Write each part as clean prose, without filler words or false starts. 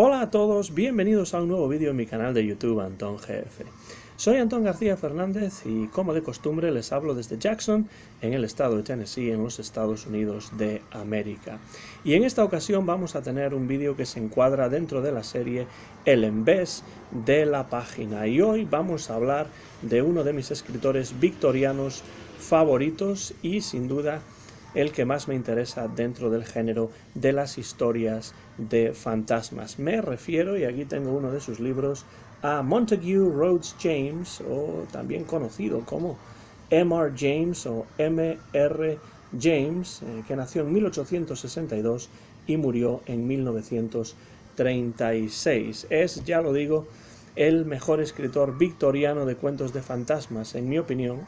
Hola a todos, bienvenidos a un nuevo vídeo en mi canal de YouTube Antón GF. Soy Antón García Fernández y como de costumbre les hablo desde Jackson, en el estado de Tennessee, en los Estados Unidos de América. Y en esta ocasión vamos a tener un vídeo que se encuadra dentro de la serie El Envés de la Página. Y hoy vamos a hablar de uno de mis escritores victorianos favoritos y sin duda el que más me interesa dentro del género de las historias de fantasmas. Me refiero, y aquí tengo uno de sus libros, a Montague Rhodes James, o también conocido como M.R. James o M.R. James, que nació en 1862 y murió en 1936. Es, ya lo digo, el mejor escritor victoriano de cuentos de fantasmas, en mi opinión,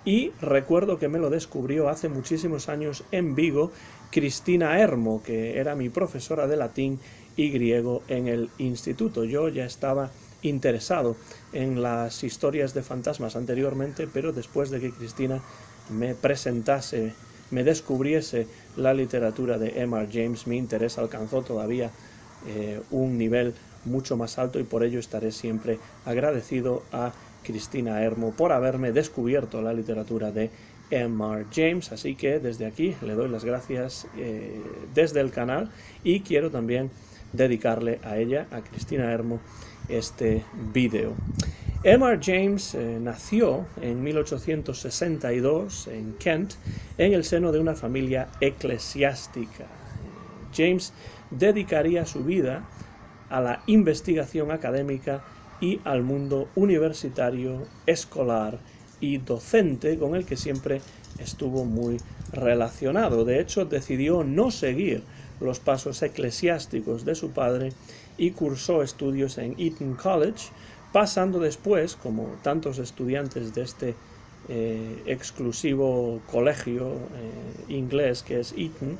y recuerdo que me lo descubrió hace muchísimos años en Vigo Cristina Hermo, que era mi profesora de latín y griego en el instituto. Yo ya estaba interesado en las historias de fantasmas anteriormente, pero después de que Cristina me presentase, me descubriese la literatura de M.R. James, mi interés alcanzó todavía un nivel mucho más alto y por ello estaré siempre agradecido a Cristina Hermo por haberme descubierto la literatura de M.R. James, así que desde aquí le doy las gracias desde el canal y quiero también dedicarle a ella, a Cristina Hermo, este vídeo. M.R. James nació en 1862 en Kent, en el seno de una familia eclesiástica. James dedicaría su vida a la investigación académica y al mundo universitario, escolar y docente, con el que siempre estuvo muy relacionado. De hecho, decidió no seguir los pasos eclesiásticos de su padre y cursó estudios en Eton College, pasando después, como tantos estudiantes de este exclusivo colegio inglés que es Eton,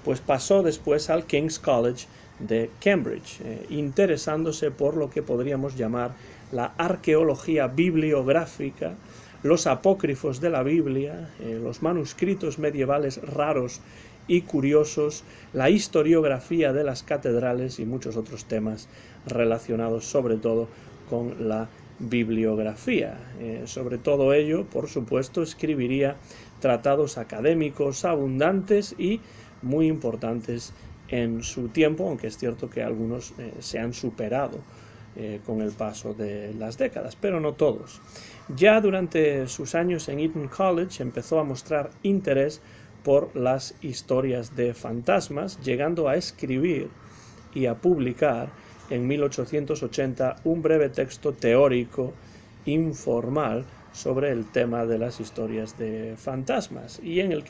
pues pasó después al King's College de Cambridge, interesándose por lo que podríamos llamar la arqueología bibliográfica, los apócrifos de la Biblia, los manuscritos medievales raros y curiosos, la historiografía de las catedrales y muchos otros temas relacionados sobre todo con la bibliografía. Sobre todo ello, por supuesto, escribiría tratados académicos abundantes y muy importantes en su tiempo, aunque es cierto que algunos se han superado con el paso de las décadas, pero no todos. Ya durante sus años en Eton College empezó a mostrar interés por las historias de fantasmas, llegando a escribir y a publicar en 1880 un breve texto teórico informal sobre el tema de las historias de fantasmas. Y en el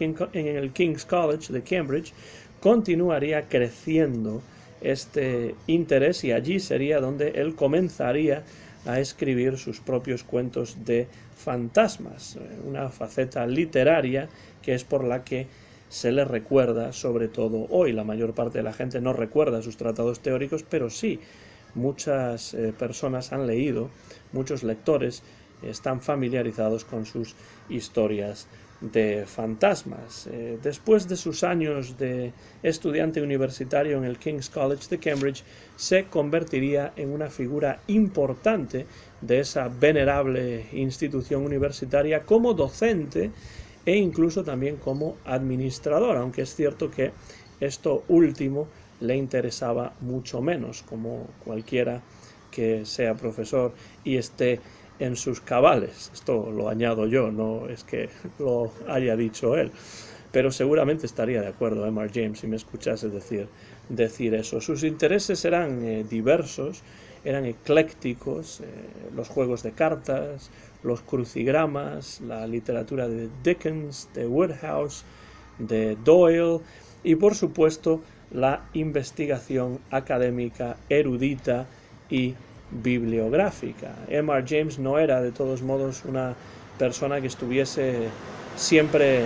King's College de Cambridge continuaría creciendo este interés y allí sería donde él comenzaría a escribir sus propios cuentos de fantasmas, una faceta literaria que es por la que se le recuerda sobre todo hoy. La mayor parte de la gente no recuerda sus tratados teóricos, pero sí, muchas personas han leído, muchos lectores están familiarizados con sus historias de fantasmas. Después de sus años de estudiante universitario en el King's College de Cambridge, se convertiría en una figura importante de esa venerable institución universitaria como docente e incluso también como administrador, aunque es cierto que esto último le interesaba mucho menos, como cualquiera que sea profesor y esté en sus cabales. Esto lo añado yo, no es que lo haya dicho él, pero seguramente estaría de acuerdo M.R. James si me escuchase decir eso. Sus intereses eran diversos, eran eclécticos, los juegos de cartas, los crucigramas, la literatura de Dickens, de Wodehouse, de Doyle y por supuesto la investigación académica, erudita y bibliográfica. M.R. James no era de todos modos una persona que estuviese siempre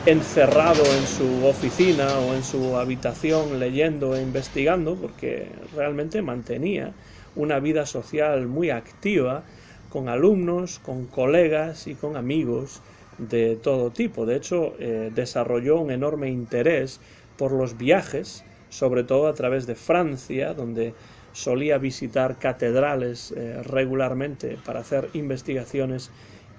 encerrado en su oficina o en su habitación leyendo e investigando, porque realmente mantenía una vida social muy activa con alumnos, con colegas y con amigos de todo tipo. De hecho, desarrolló un enorme interés por los viajes, sobre todo a través de Francia, donde solía visitar catedrales regularmente para hacer investigaciones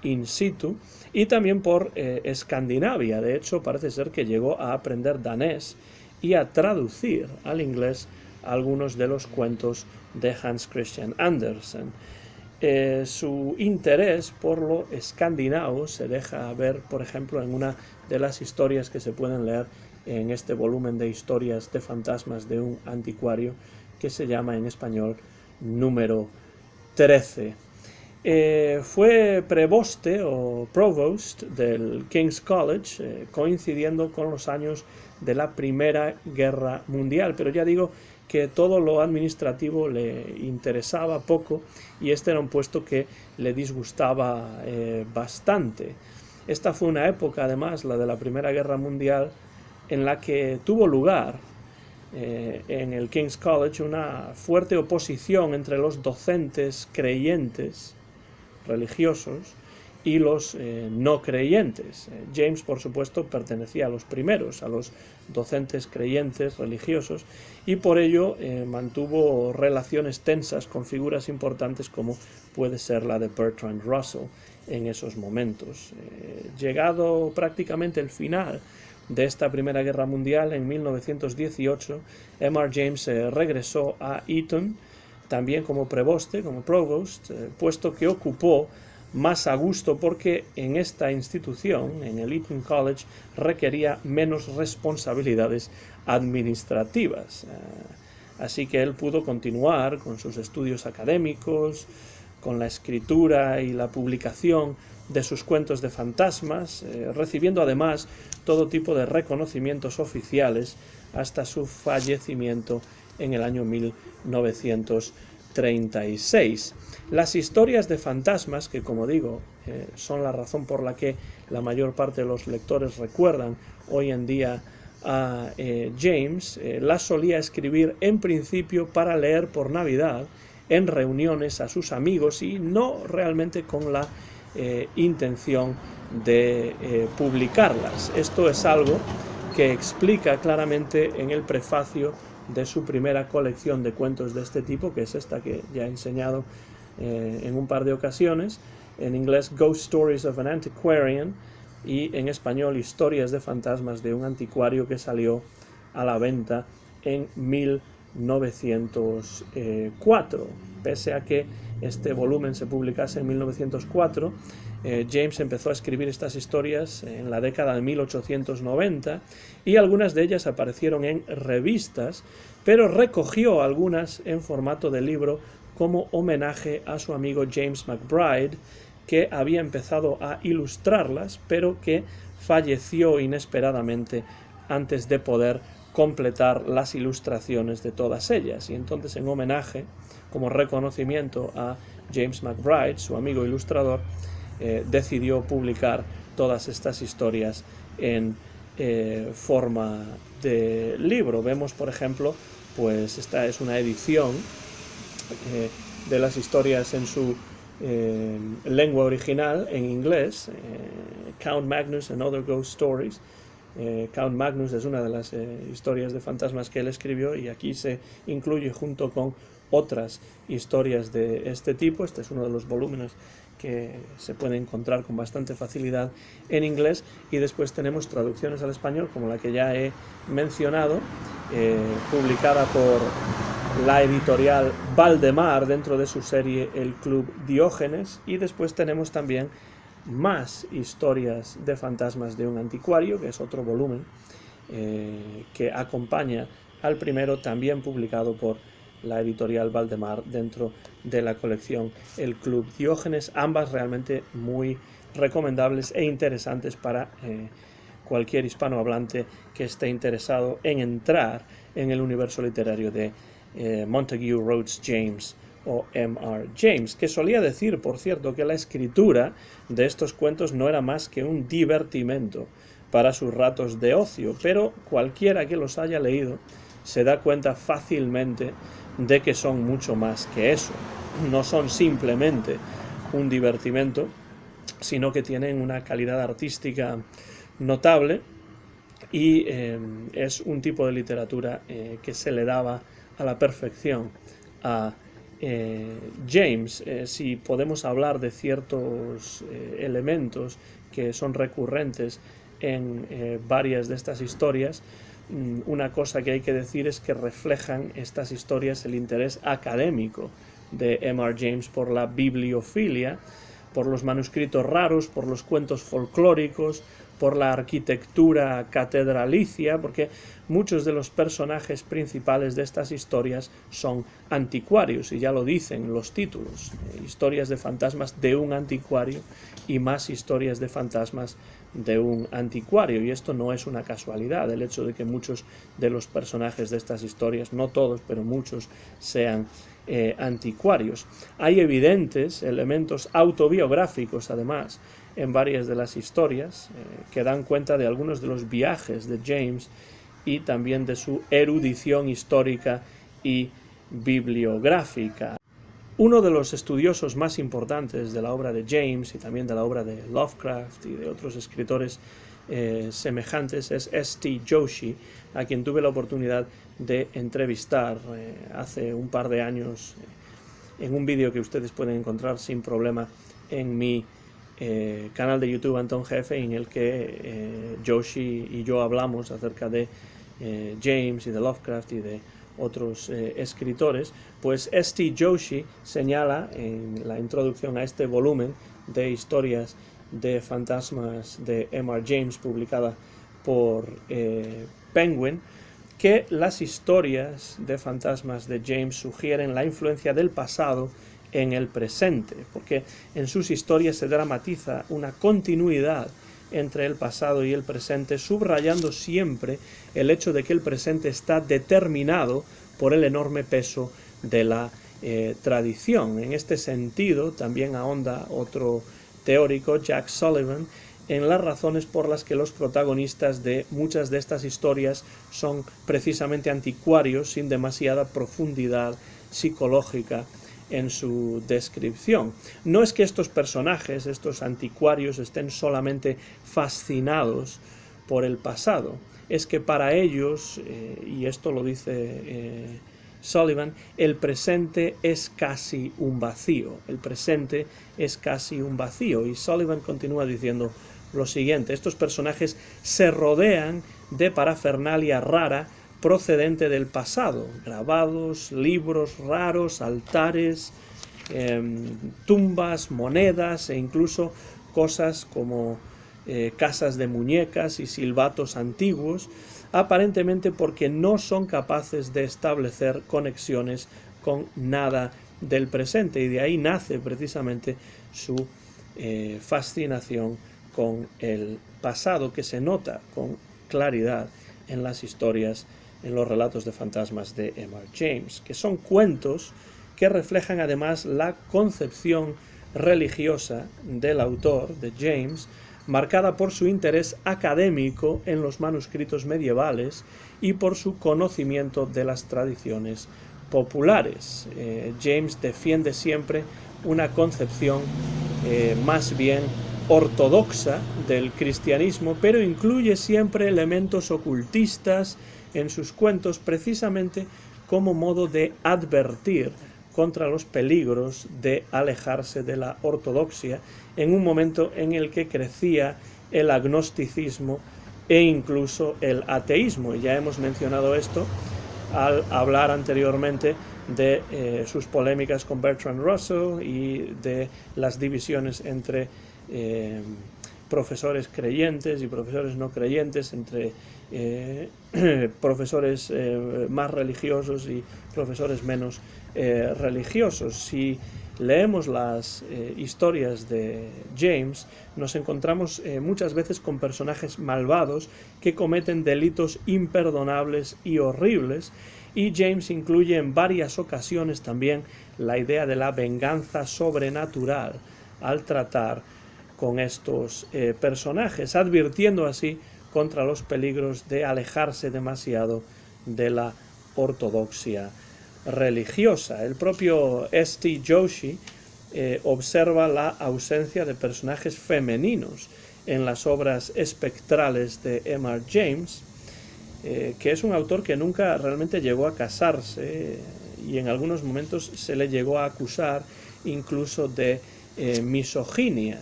in situ, y también por Escandinavia. De hecho, parece ser que llegó a aprender danés y a traducir al inglés algunos de los cuentos de Hans Christian Andersen. Su interés por lo escandinavo se deja ver, por ejemplo, en una de las historias que se pueden leer en este volumen de historias de fantasmas de un anticuario, que se llama en español número 13. Fue preboste o provost del King's College, coincidiendo con los años de la Primera Guerra Mundial, pero ya digo que todo lo administrativo le interesaba poco y este era un puesto que le disgustaba bastante. Esta fue una época, además, la de la Primera Guerra Mundial, en la que tuvo lugar en el King's College una fuerte oposición entre los docentes creyentes religiosos y los no creyentes. James, por supuesto, pertenecía a los primeros, a los docentes creyentes religiosos, y por ello mantuvo relaciones tensas con figuras importantes como puede ser la de Bertrand Russell en esos momentos. Llegado prácticamente el final de esta Primera Guerra Mundial, en 1918, M.R. James regresó a Eton, también como preboste, como provost, puesto que ocupó más a gusto porque en esta institución, en el Eton College, requería menos responsabilidades administrativas. Así que él pudo continuar con sus estudios académicos, con la escritura y la publicación de sus cuentos de fantasmas, recibiendo además todo tipo de reconocimientos oficiales hasta su fallecimiento en el año 1936. Las historias de fantasmas, que como digo, son la razón por la que la mayor parte de los lectores recuerdan hoy en día a James, las solía escribir en principio para leer por Navidad en reuniones a sus amigos y no realmente con la intención de publicarlas. Esto es algo que explica claramente en el prefacio de su primera colección de cuentos de este tipo, que es esta que ya he enseñado en un par de ocasiones, en inglés Ghost Stories of an Antiquarian y en español Historias de fantasmas de un anticuario, que salió a la venta en 1904. Pese a que este volumen se publicase en 1904, James empezó a escribir estas historias en la década de 1890 y algunas de ellas aparecieron en revistas, pero recogió algunas en formato de libro como homenaje a su amigo James McBride, que había empezado a ilustrarlas, pero que falleció inesperadamente antes de poder completar las ilustraciones de todas ellas. Y entonces, en homenaje, como reconocimiento a James McBride, su amigo ilustrador, decidió publicar todas estas historias en forma de libro. Vemos, por ejemplo, pues esta es una edición de las historias en su lengua original, en inglés, Count Magnus and Other Ghost Stories. Count Magnus es una de las historias de fantasmas que él escribió, y aquí se incluye junto con otras historias de este tipo. Este es uno de los volúmenes que se puede encontrar con bastante facilidad en inglés, y después tenemos traducciones al español como la que ya he mencionado, publicada por la editorial Valdemar dentro de su serie El Club Diógenes, y después tenemos también más historias de fantasmas de un anticuario, que es otro volumen que acompaña al primero, también publicado por la editorial Valdemar dentro de la colección El Club Diógenes, ambas realmente muy recomendables e interesantes para cualquier hispanohablante que esté interesado en entrar en el universo literario de Montague Rhodes James o M.R. James, que solía decir, por cierto, que la escritura de estos cuentos no era más que un divertimento para sus ratos de ocio, pero cualquiera que los haya leído se da cuenta fácilmente de que son mucho más que eso. No son simplemente un divertimento, sino que tienen una calidad artística notable, y es un tipo de literatura que se le daba a la perfección a James. Si podemos hablar de ciertos elementos que son recurrentes en varias de estas historias, una cosa que hay que decir es que reflejan estas historias el interés académico de M.R. James por la bibliofilia, por los manuscritos raros, por los cuentos folclóricos, por la arquitectura catedralicia, porque muchos de los personajes principales de estas historias son anticuarios, y ya lo dicen los títulos, historias de fantasmas de un anticuario y más historias de fantasmas de un anticuario, y esto no es una casualidad, el hecho de que muchos de los personajes de estas historias, no todos, pero muchos, sean anticuarios. Hay evidentes elementos autobiográficos, además, en varias de las historias, que dan cuenta de algunos de los viajes de James y también de su erudición histórica y bibliográfica. Uno de los estudiosos más importantes de la obra de James y también de la obra de Lovecraft y de otros escritores semejantes es S.T. Joshi, a quien tuve la oportunidad de entrevistar hace un par de años en un vídeo que ustedes pueden encontrar sin problema en mi canal de YouTube Antón Jefe, en el que Joshi y yo hablamos acerca de James y de Lovecraft y de otros escritores. Pues S.T. Joshi señala en la introducción a este volumen de historias de fantasmas de M.R. James, publicada por Penguin, que las historias de fantasmas de James sugieren la influencia del pasado en el presente, porque en sus historias se dramatiza una continuidad entre el pasado y el presente, subrayando siempre el hecho de que el presente está determinado por el enorme peso de la tradición. En este sentido, también ahonda otro teórico, Jack Sullivan, en las razones por las que los protagonistas de muchas de estas historias son precisamente anticuarios, sin demasiada profundidad psicológica en su descripción. No es que estos personajes, estos anticuarios, estén solamente fascinados por el pasado, es que para ellos, y esto lo dice Sullivan, el presente es casi un vacío, el presente es casi un vacío, y Sullivan continúa diciendo lo siguiente: estos personajes se rodean de parafernalia rara procedente del pasado, grabados, libros raros, altares, tumbas, monedas e incluso cosas como casas de muñecas y silbatos antiguos, aparentemente porque no son capaces de establecer conexiones con nada del presente, y de ahí nace precisamente su fascinación con el pasado, que se nota con claridad en las historias, en los relatos de fantasmas de M.R. James, que son cuentos que reflejan además la concepción religiosa del autor, de James, marcada por su interés académico en los manuscritos medievales y por su conocimiento de las tradiciones populares. James defiende siempre una concepción más bien ortodoxa del cristianismo, pero incluye siempre elementos ocultistas en sus cuentos, precisamente como modo de advertir contra los peligros de alejarse de la ortodoxia en un momento en el que crecía el agnosticismo e incluso el ateísmo. Y ya hemos mencionado esto al hablar anteriormente de sus polémicas con Bertrand Russell y de las divisiones entre profesores creyentes y profesores no creyentes, entre profesores más religiosos y profesores menos religiosos. Si leemos las historias de James, nos encontramos muchas veces con personajes malvados que cometen delitos imperdonables y horribles, y James incluye en varias ocasiones también la idea de la venganza sobrenatural al tratar con estos personajes, advirtiendo así contra los peligros de alejarse demasiado de la ortodoxia religiosa. El propio S.T. Joshi observa la ausencia de personajes femeninos en las obras espectrales de M.R. James, que es un autor que nunca realmente llegó a casarse y en algunos momentos se le llegó a acusar incluso de misoginia.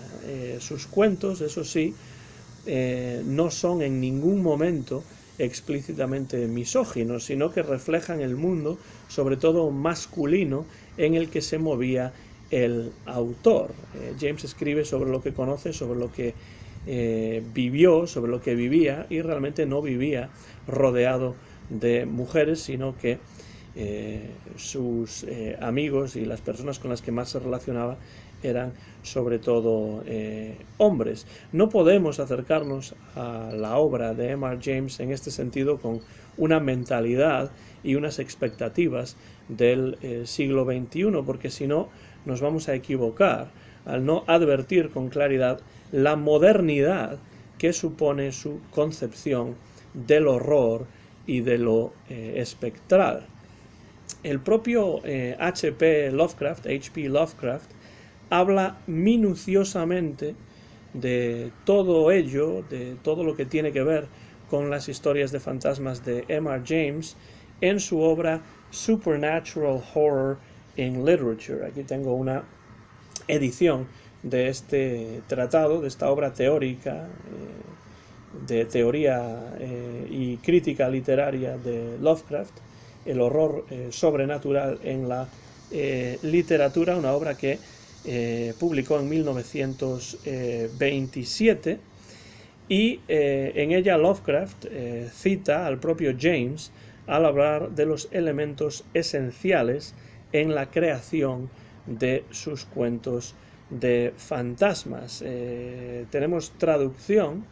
Sus cuentos, eso sí, no son en ningún momento explícitamente misóginos, sino que reflejan el mundo, sobre todo masculino, en el que se movía el autor. James escribe sobre lo que conoce, sobre lo que vivió, sobre lo que vivía, y realmente no vivía rodeado de mujeres, sino que sus amigos y las personas con las que más se relacionaba eran sobre todo hombres. No podemos acercarnos a la obra de M.R. James en este sentido con una mentalidad y unas expectativas del siglo XXI, porque si no nos vamos a equivocar al no advertir con claridad la modernidad que supone su concepción del horror y de lo espectral. El propio H.P. Lovecraft habla minuciosamente de todo ello, de todo lo que tiene que ver con las historias de fantasmas de M.R. James en su obra Supernatural Horror in Literature. Aquí tengo una edición de este tratado, de esta obra teórica, de teoría y crítica literaria de Lovecraft, el horror sobrenatural en la literatura, una obra que publicó en 1927, y en ella Lovecraft cita al propio James al hablar de los elementos esenciales en la creación de sus cuentos de fantasmas. Tenemos traducción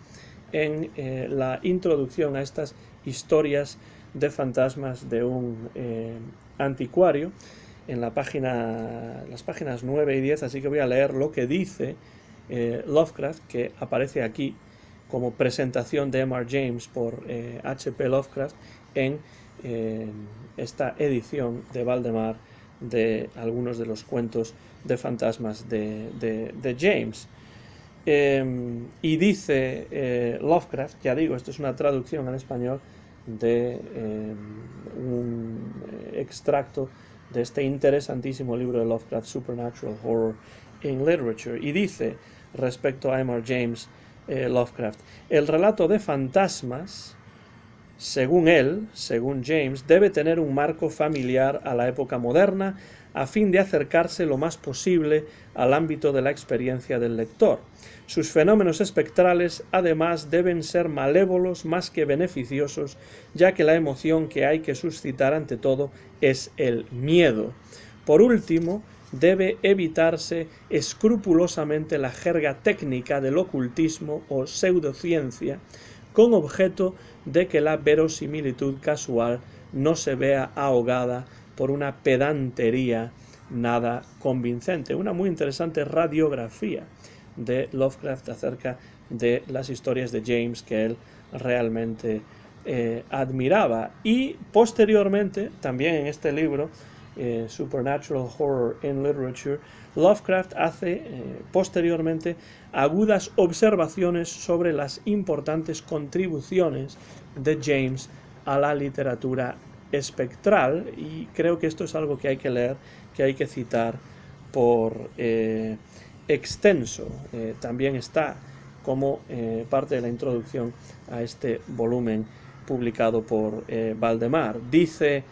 en la introducción a estas historias de fantasmas de un anticuario, en las páginas 9 y 10, así que voy a leer lo que dice Lovecraft, que aparece aquí como presentación de M.R. James por H.P. Lovecraft en esta edición de Valdemar de algunos de los cuentos de fantasmas de James. Y dice Lovecraft, ya digo, esto es una traducción al español de un extracto de este interesantísimo libro de Lovecraft, Supernatural Horror in Literature, y dice respecto a M.R. James Lovecraft: el relato de fantasmas, según James, debe tener un marco familiar a la época moderna a fin de acercarse lo más posible al ámbito de la experiencia del lector. Sus fenómenos espectrales, además, deben ser malévolos más que beneficiosos, ya que la emoción que hay que suscitar ante todo es el miedo. Por último, debe evitarse escrupulosamente la jerga técnica del ocultismo o pseudociencia, con objeto de que la verosimilitud casual no se vea ahogada por una pedantería nada convincente. Una muy interesante radiografía de Lovecraft acerca de las historias de James que él realmente admiraba. Y posteriormente, también en este libro, Supernatural Horror in Literature, Lovecraft hace posteriormente agudas observaciones sobre las importantes contribuciones de James a la literatura espectral, y creo que esto es algo que hay que leer, que hay que citar por extenso. También está como parte de la introducción a este volumen publicado por Valdemar. Dice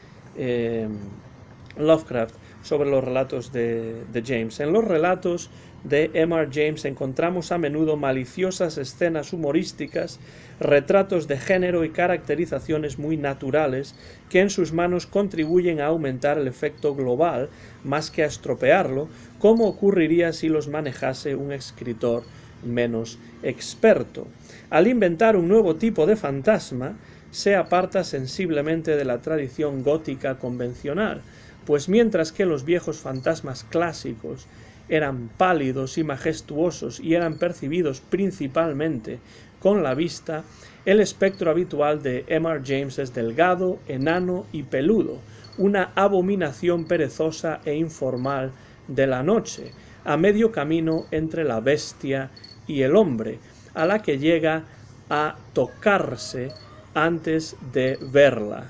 Lovecraft sobre los relatos de James: en los relatos de M.R. James encontramos a menudo maliciosas escenas humorísticas, retratos de género y caracterizaciones muy naturales que en sus manos contribuyen a aumentar el efecto global más que a estropearlo, como ocurriría si los manejase un escritor menos experto. Al inventar un nuevo tipo de fantasma, se aparta sensiblemente de la tradición gótica convencional, pues mientras que los viejos fantasmas clásicos eran pálidos y majestuosos y eran percibidos principalmente con la vista, el espectro habitual de M.R. James es delgado, enano y peludo, una abominación perezosa e informal de la noche, a medio camino entre la bestia y el hombre, a la que llega a tocarse antes de verla.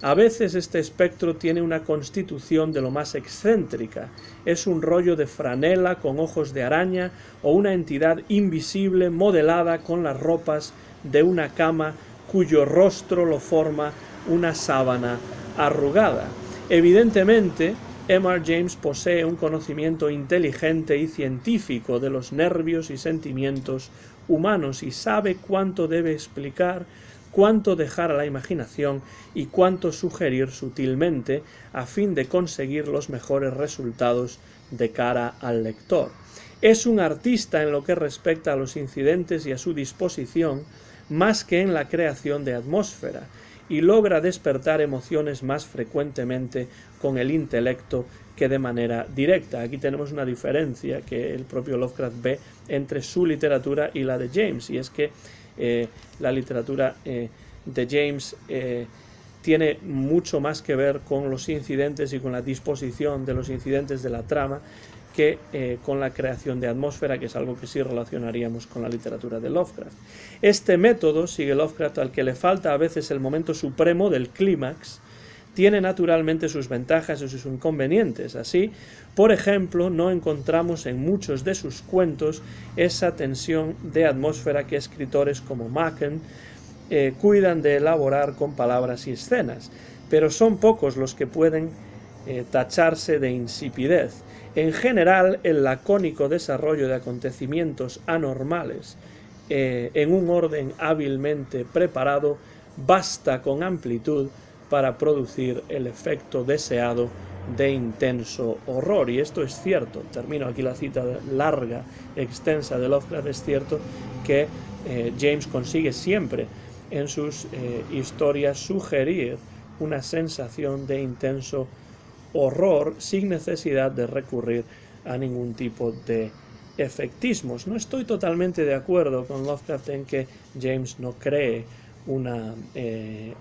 A veces este espectro tiene una constitución de lo más excéntrica. Es un rollo de franela con ojos de araña o una entidad invisible modelada con las ropas de una cama cuyo rostro lo forma una sábana arrugada. Evidentemente, M.R. James posee un conocimiento inteligente y científico de los nervios y sentimientos humanos y sabe cuánto debe explicar, cuánto dejar a la imaginación y cuánto sugerir sutilmente a fin de conseguir los mejores resultados de cara al lector. Es un artista en lo que respecta a los incidentes y a su disposición, más que en la creación de atmósfera, y logra despertar emociones más frecuentemente con el intelecto que de manera directa. Aquí tenemos una diferencia que el propio Lovecraft ve entre su literatura y la de James, y es que la literatura de James tiene mucho más que ver con los incidentes y con la disposición de los incidentes de la trama que con la creación de atmósfera, que es algo que sí relacionaríamos con la literatura de Lovecraft. Este método, sigue Lovecraft, al que le falta a veces el momento supremo del clímax, tiene naturalmente sus ventajas y sus inconvenientes. Así, por ejemplo, no encontramos en muchos de sus cuentos esa tensión de atmósfera que escritores como Machen cuidan de elaborar con palabras y escenas, pero son pocos los que pueden tacharse de insipidez. En general, el lacónico desarrollo de acontecimientos anormales en un orden hábilmente preparado basta con amplitud para producir el efecto deseado de intenso horror. Y esto es cierto. Termino aquí la cita larga, extensa de Lovecraft. Es cierto que James consigue siempre en sus historias sugerir una sensación de intenso horror sin necesidad de recurrir a ningún tipo de efectismos. No estoy totalmente de acuerdo con Lovecraft en que James no cree una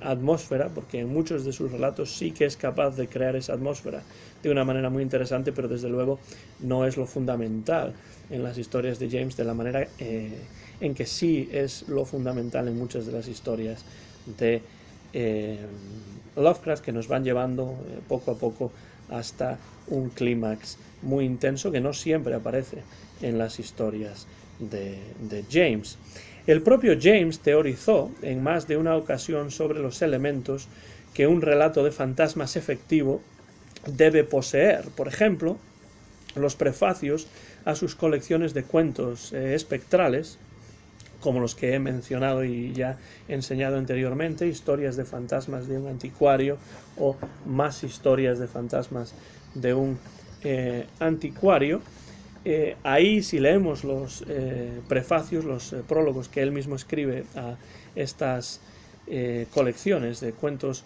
atmósfera, porque en muchos de sus relatos sí que es capaz de crear esa atmósfera de una manera muy interesante, pero desde luego no es lo fundamental en las historias de James, de la manera en que sí es lo fundamental en muchas de las historias de Lovecraft, que nos van llevando poco a poco hasta un clímax muy intenso que no siempre aparece en las historias de James. El propio James teorizó en más de una ocasión sobre los elementos que un relato de fantasmas efectivo debe poseer. Por ejemplo, los prefacios a sus colecciones de cuentos espectrales, como los que he mencionado y ya he enseñado anteriormente, historias de fantasmas de un anticuario o más historias de fantasmas de un anticuario. Ahí, si leemos los prefacios, los prólogos que él mismo escribe a estas colecciones de cuentos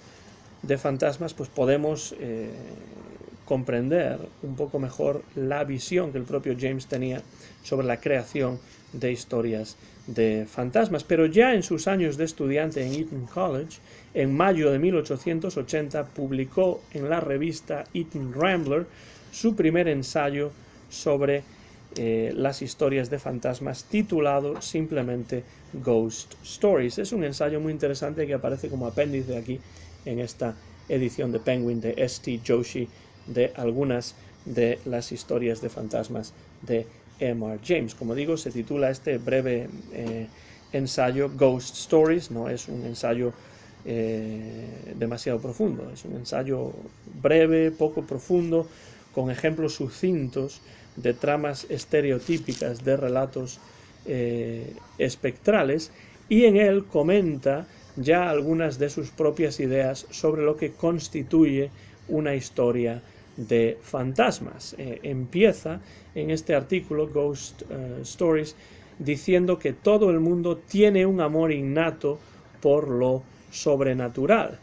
de fantasmas, pues podemos comprender un poco mejor la visión que el propio James tenía sobre la creación de historias de fantasmas. Pero ya en sus años de estudiante en Eton College, en mayo de 1880, publicó en la revista Eton Rambler su primer ensayo sobre las historias de fantasmas, titulado simplemente Ghost Stories. Es un ensayo muy interesante que aparece como apéndice aquí en esta edición de Penguin de S.T. Joshi, de algunas de las historias de fantasmas de M.R. James. Como digo, se titula este breve ensayo Ghost Stories. No es un ensayo demasiado profundo, es un ensayo breve, poco profundo, con ejemplos sucintos de tramas estereotípicas de relatos espectrales, y en él comenta ya algunas de sus propias ideas sobre lo que constituye una historia de fantasmas. Empieza en este artículo Ghost Stories diciendo que todo el mundo tiene un amor innato por lo sobrenatural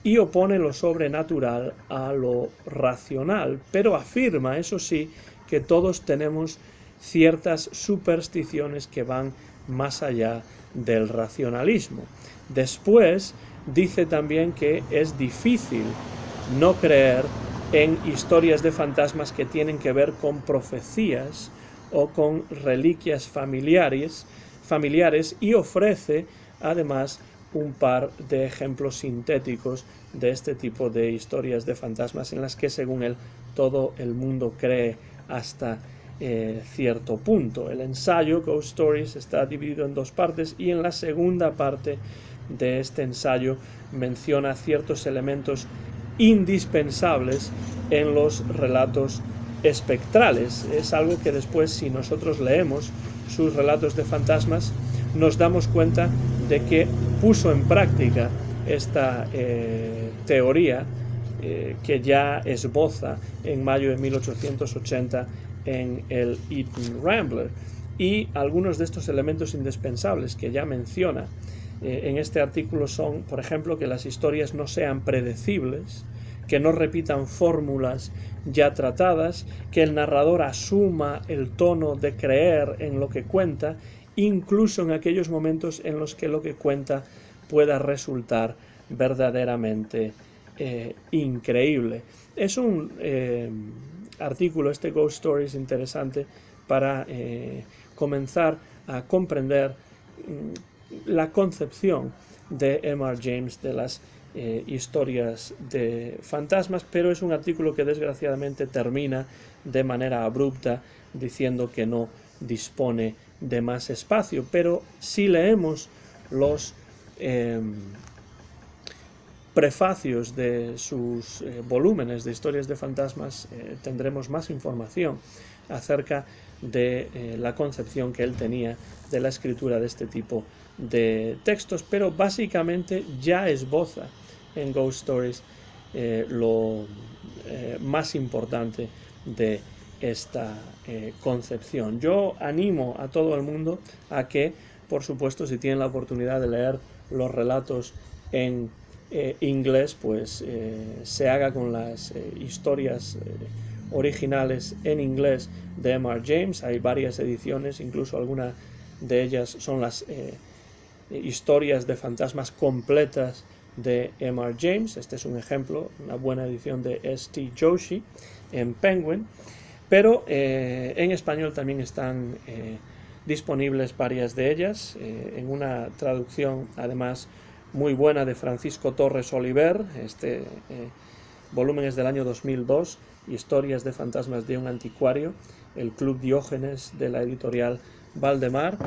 y opone lo sobrenatural a lo racional, pero afirma, eso sí, que todos tenemos ciertas supersticiones que van más allá del racionalismo. Después dice también que es difícil no creer en historias de fantasmas que tienen que ver con profecías o con reliquias familiares, familiares y ofrece además un par de ejemplos sintéticos de este tipo de historias de fantasmas en las que, según él, todo el mundo cree hasta cierto punto. El ensayo Ghost Stories está dividido en dos partes y en la segunda parte de este ensayo menciona ciertos elementos indispensables en los relatos espectrales. Es algo que después, si nosotros leemos sus relatos de fantasmas, nos damos cuenta de que puso en práctica esta teoría que ya esboza en mayo de 1880 en el Eton Rambler. Y algunos de estos elementos indispensables que ya menciona en este artículo son, por ejemplo, que las historias no sean predecibles, que no repitan fórmulas ya tratadas, que el narrador asuma el tono de creer en lo que cuenta, incluso en aquellos momentos en los que lo que cuenta pueda resultar verdaderamente increíble. Es un artículo, este Ghost Stories, interesante para comenzar a comprender la concepción de M.R. James de las historias de fantasmas, pero es un artículo que desgraciadamente termina de manera abrupta diciendo que no dispone de más espacio, pero si leemos los prefacios de sus volúmenes de historias de fantasmas, tendremos más información acerca de la concepción que él tenía de la escritura de este tipo de textos, pero básicamente ya esboza en Ghost Stories lo más importante de esta concepción. Yo animo a todo el mundo a que, por supuesto, si tienen la oportunidad de leer los relatos en inglés, pues se haga con las historias originales en inglés de M.R. James. Hay varias ediciones, incluso algunas de ellas son las historias de fantasmas completas de M.R. James. Este es un ejemplo, una buena edición de S.T. Joshi en Penguin, pero en español también están disponibles varias de ellas, en una traducción además muy buena de Francisco Torres Oliver. Este volumen es del año 2002, Historias de fantasmas de un anticuario, el Club Diógenes de la editorial Valdemar,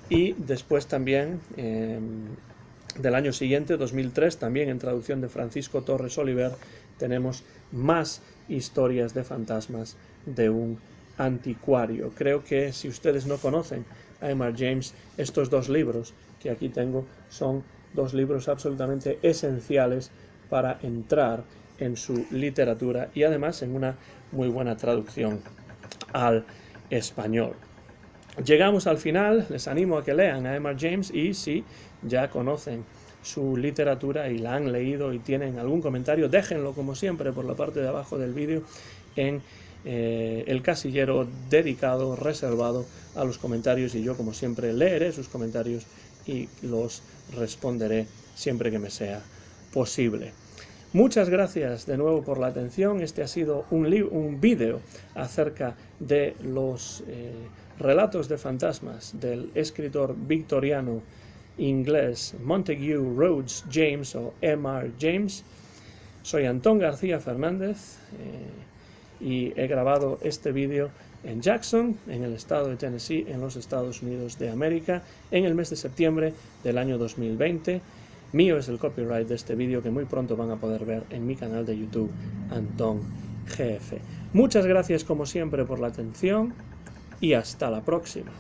y después también del año siguiente, 2003, también en traducción de Francisco Torres Oliver, tenemos más historias de fantasmas de un anticuario. Creo que si ustedes no conocen a M.R. James, estos dos libros que aquí tengo son dos libros absolutamente esenciales para entrar en su literatura y además en una muy buena traducción al español. Llegamos al final, les animo a que lean a M.R. James y si ya conocen su literatura y la han leído y tienen algún comentario, déjenlo como siempre por la parte de abajo del vídeo en el casillero dedicado, reservado a los comentarios, y yo como siempre leeré sus comentarios y los responderé siempre que me sea posible. Muchas gracias de nuevo por la atención. Este ha sido un vídeo acerca de los relatos de fantasmas del escritor victoriano inglés Montague Rhodes James o M.R. James. Soy Antón García Fernández y he grabado este vídeo en Jackson, en el estado de Tennessee, en los Estados Unidos de América, en el mes de septiembre del año 2020. Mío es el copyright de este vídeo, que muy pronto van a poder ver en mi canal de YouTube, Antón GF. Muchas gracias como siempre por la atención y hasta la próxima.